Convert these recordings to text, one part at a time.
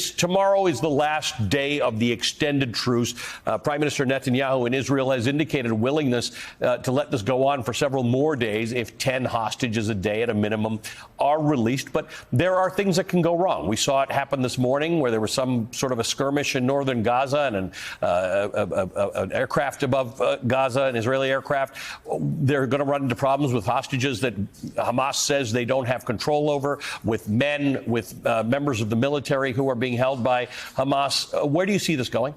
Tomorrow is the last day of the extended truce. Prime Minister Netanyahu in Israel has indicated a willingness to let this go on for several more days if 10 hostages a day at a minimum are released. But there are things that can go wrong. We saw it happen this morning where there was some sort of a skirmish in northern Gaza and an aircraft above Gaza, an Israeli aircraft. They're going to run into problems with hostages that Hamas says they don't have control over, with men, with members of the military who are being held by Hamas. Where do you see this going?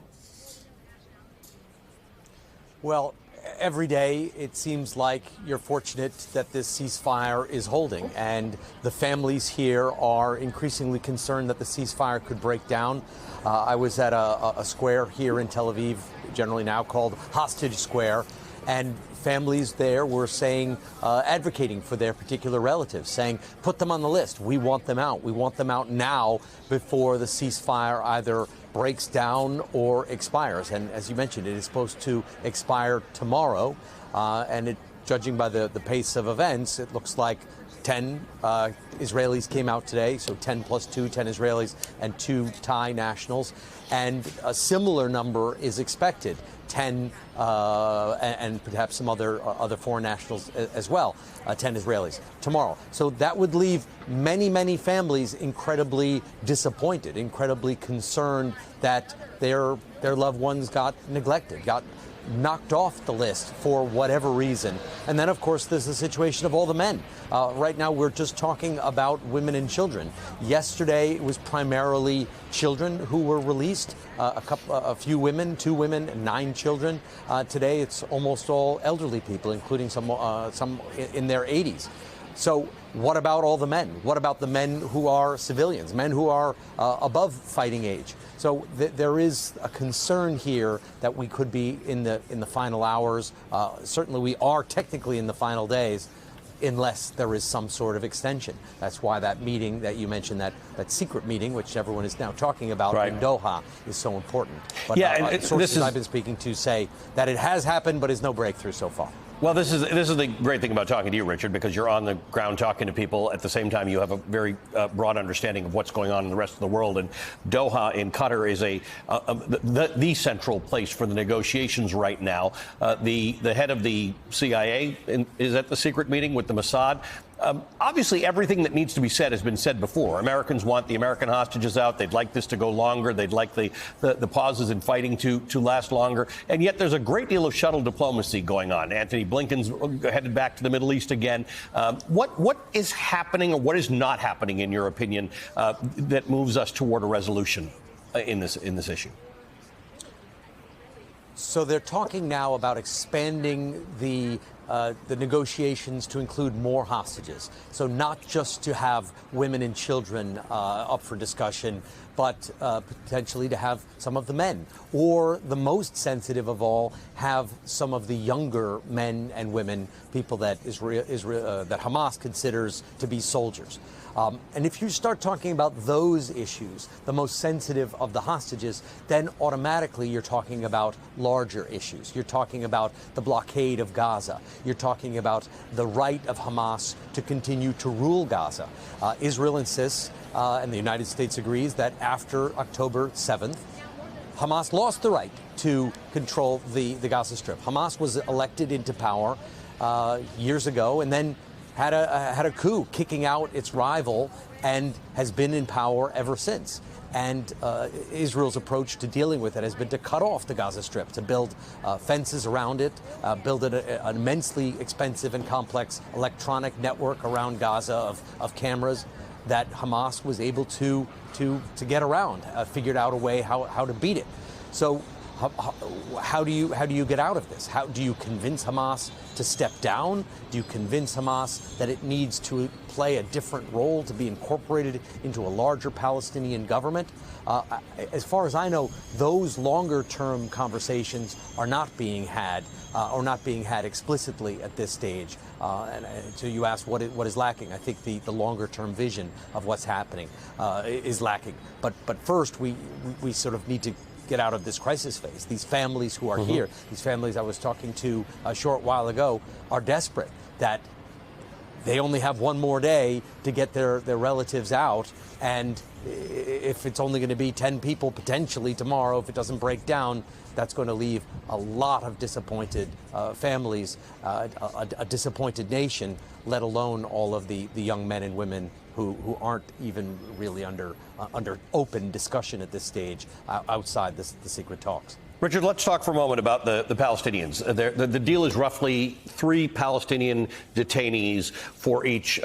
Well, every day it seems like you're fortunate that this ceasefire is holding, and the families here are increasingly concerned that the ceasefire could break down. I was at a square here in Tel Aviv, generally now called Hostage Square, and families there were saying, advocating for their particular relatives, saying, put them on the list. We want them out. We want them out now before the ceasefire either breaks down or expires. And as you mentioned, it is supposed to expire tomorrow. And judging by the pace of events, it looks like 10 Israelis came out today, so 10 plus 2, 10 Israelis and 2 Thai nationals. And a similar number is expected, 10 and perhaps some other foreign nationals as well, 10 Israelis tomorrow. So that would leave many, many families incredibly disappointed, incredibly concerned that their loved ones got neglected, got knocked off the list for whatever reason. And then, of course, there's the situation of all the men. Right now, we're just talking about women and children. Yesterday, it was primarily children who were released, a few women, 2 women, and 9 children. Today, it's almost all elderly people, including some in their 80s. So what about all the men? What about the men who are civilians, men who are above fighting age? So there is a concern here that we could be in the final hours. Certainly, we are technically in the final days, unless there is some sort of extension. That's why that meeting that you mentioned, that secret meeting, which everyone is now talking about in Doha, is so important. But sources I've been speaking to say that it has happened, but is no breakthrough so far. Well, this is the great thing about talking to you, Richard, because you're on the ground talking to people. At the same time, you have a very broad understanding of what's going on in the rest of the world. And Doha in Qatar is the central place for the negotiations right now. The head of the CIA is at the secret meeting with the Mossad. Obviously, everything that needs to be said has been said before. Americans want the American hostages out. They'd like this to go longer. They'd like the pauses in fighting to last longer. And yet there's a great deal of shuttle diplomacy going on. Anthony Blinken's headed back to the Middle East again. What is happening, or what is not happening, in your opinion, that moves us toward a resolution in this issue? So they're talking now about expanding the negotiations to include more hostages. So not just to have women and children up for discussion, but potentially to have some of the men, or the most sensitive of all, have some of the younger men and women, people that that Hamas considers to be soldiers. And if you start talking about those issues, the most sensitive of the hostages, then automatically you're talking about larger issues. You're talking about the blockade of Gaza. You're talking about the right of Hamas to continue to rule Gaza. Israel insists, and the United States agrees, that after October 7th, Hamas lost the right to control the Gaza Strip. Hamas was elected into power years ago, and then had a coup, kicking out its rival, and has been in power ever since. And Israel's approach to dealing with it has been to cut off the Gaza Strip, to build fences around it, build an immensely expensive and complex electronic network around Gaza of cameras that Hamas was able to get around, figured out a way how to beat it. So how do you get out of this? How do you convince Hamas to step down? Do you convince Hamas that it needs to play a different role, to be incorporated into a larger Palestinian government? As far as I know, those longer-term conversations are not being had, or not being had explicitly at this stage. And so you asked what is lacking. I think the longer-term vision of what's happening is lacking. But first, we sort of need to get out of this crisis phase. These families who are here, these families I was talking to a short while ago, are desperate that they only have one more day to get their relatives out. And if it's only going to be 10 people potentially tomorrow, if it doesn't break down, that's going to leave a lot of disappointed families, a disappointed nation, let alone all of the young men and women who aren't even really under open discussion at this stage outside the secret talks. Richard, let's talk for a moment about the Palestinians. The deal is roughly 3 Palestinian detainees for each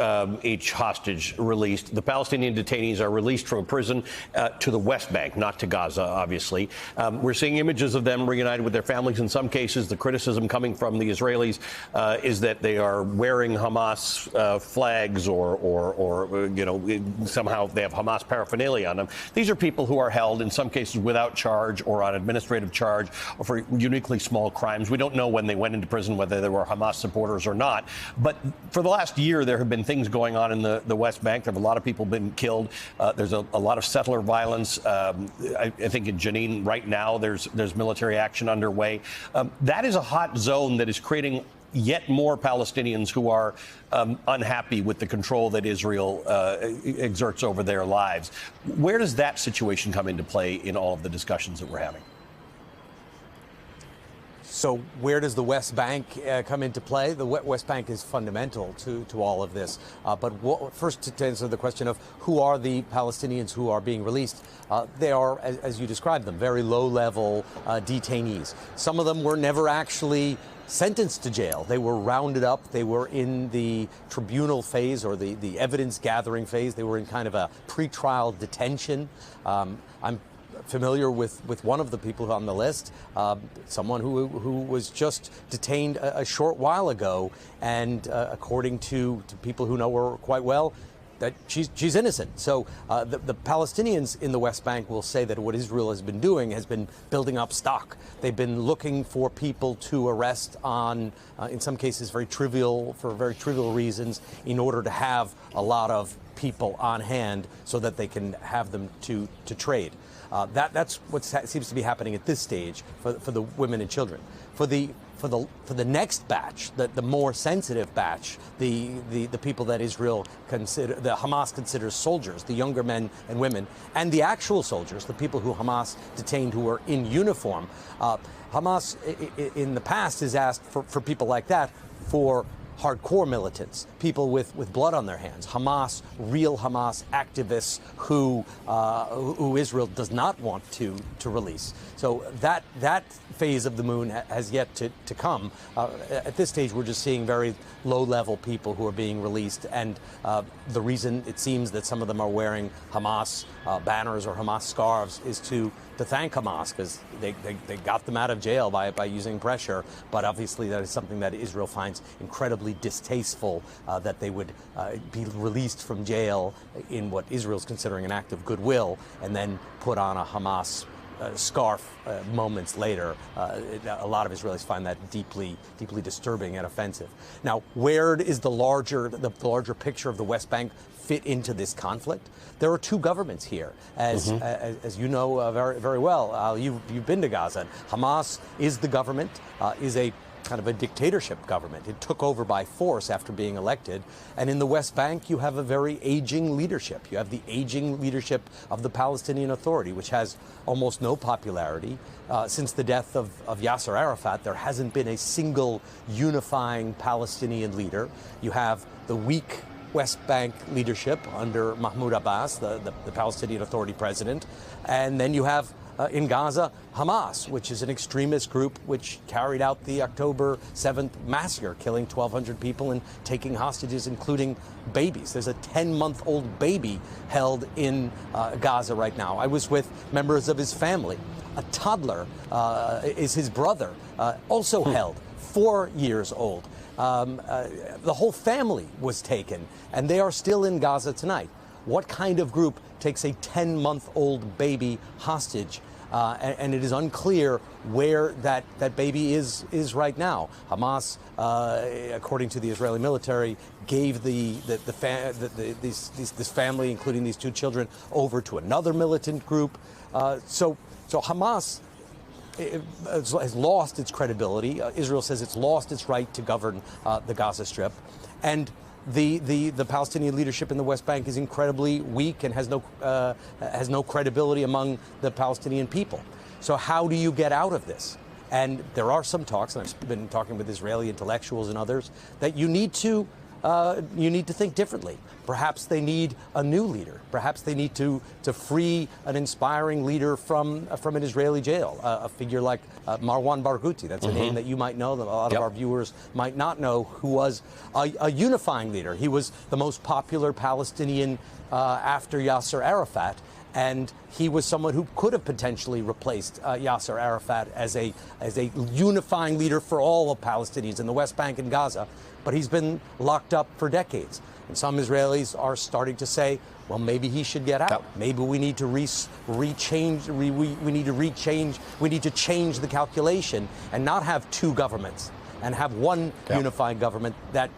hostage released. The Palestinian detainees are released from a prison to the West Bank, not to Gaza, obviously. We're seeing images of them reunited with their families. In some cases, the criticism coming from the Israelis is that they are wearing Hamas flags or somehow they have Hamas paraphernalia on them. These are people who are held, in some cases, without charge or on administrative charge or for uniquely small crimes. We don't know when they went into prison, whether they were Hamas supporters or not. But for the last year, there have been things going on in the West Bank. There have a lot of people been killed. There's a lot of settler violence. I think in Jenin right now, there's military action underway. That is a hot zone that is creating yet more Palestinians who are unhappy with the control that Israel exerts over their lives. Where does that situation come into play in all of the discussions that we're having? So where does the West Bank come into play? The West Bank is fundamental to all of this. But first, to answer the question of who are the Palestinians who are being released, they are, as you described them, very low-level detainees. Some of them were never actually sentenced to jail. They were rounded up. They were in the tribunal phase or the evidence gathering phase. They were in kind of a pretrial detention. I'm familiar with one of the people on the list, someone who was just detained a short while ago, and according to people who know her quite well, that she's innocent. So the Palestinians in the West Bank will say that what Israel has been doing has been building up stock. They've been looking for people to arrest on, in some cases, for very trivial reasons, in order to have a lot of people on hand so that they can have them to trade. That's what seems to be happening at this stage for the women and children. For the next batch, the more sensitive batch, the people that Israel the Hamas considers soldiers, the younger men and women, and the actual soldiers, the people who Hamas detained who are in uniform. Hamas in the past has asked for people like that for hardcore militants, people with blood on their hands, real Hamas activists who Israel does not want to release. So that phase of the moon has yet to come. At this stage, we're just seeing very low-level people who are being released, and the reason it seems that some of them are wearing Hamas banners or Hamas scarves is to thank Hamas, because they got them out of jail by using pressure. But obviously that is something that Israel finds incredibly distasteful, that they would be released from jail in what Israel is considering an act of goodwill, and then put on a Hamas scarf moments later. A lot of Israelis find that deeply disturbing and offensive. Now, where is the larger picture of the West Bank fit into this conflict? There are two governments here, as you know very, very well. You've been to Gaza. Hamas is the government, is a kind of a dictatorship government. It took over by force after being elected. And in the West Bank, you have a very aging leadership. You have the aging leadership of the Palestinian Authority, which has almost no popularity. Since the death of Yasser Arafat, there hasn't been a single unifying Palestinian leader. You have the weak West Bank leadership under Mahmoud Abbas, the Palestinian Authority president. And then you have in Gaza, Hamas, which is an extremist group which carried out the October 7th massacre, killing 1,200 people and taking hostages, including babies. There's a 10-month-old baby held in Gaza right now. I was with members of his family. A toddler is his brother, also held, 4 years old. The whole family was taken, and they are still in Gaza tonight. What kind of group takes a 10-month-old baby hostage? And it is unclear where that baby is right now. Hamas, according to the Israeli military, gave this family, including these two children, over to another militant group. So Hamas has lost its credibility. Israel says it's lost its right to govern the Gaza Strip. And the Palestinian leadership in the West Bank is incredibly weak and has no credibility among the Palestinian people. So how do you get out of this? And there are some talks, and I've been talking with Israeli intellectuals and others, that you need to think differently. Perhaps they need a new leader. Perhaps they need to free an inspiring leader from an Israeli jail, a figure like Marwan Barghouti. That's a name that you might know, that a lot of our viewers might not know, who was a unifying leader. He was the most popular Palestinian after Yasser Arafat. And he was someone who could have potentially replaced Yasser Arafat as a unifying leader for all of Palestinians in the West Bank and Gaza. But he's been locked up for decades. And some Israelis are starting to say, well, maybe he should get out. Yep. Maybe we need to change the calculation and not have two governments and have one unifying government that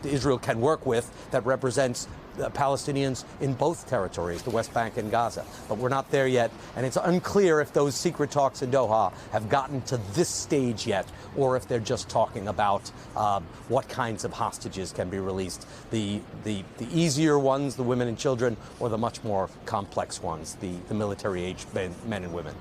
Israel can work with, that represents Palestinians in both territories, the West Bank and Gaza. But we're not there yet, and it's unclear if those secret talks in Doha have gotten to this stage yet, or if they're just talking about what kinds of hostages can be released, the easier ones, the women and children, or the much more complex ones, the military-aged men and women.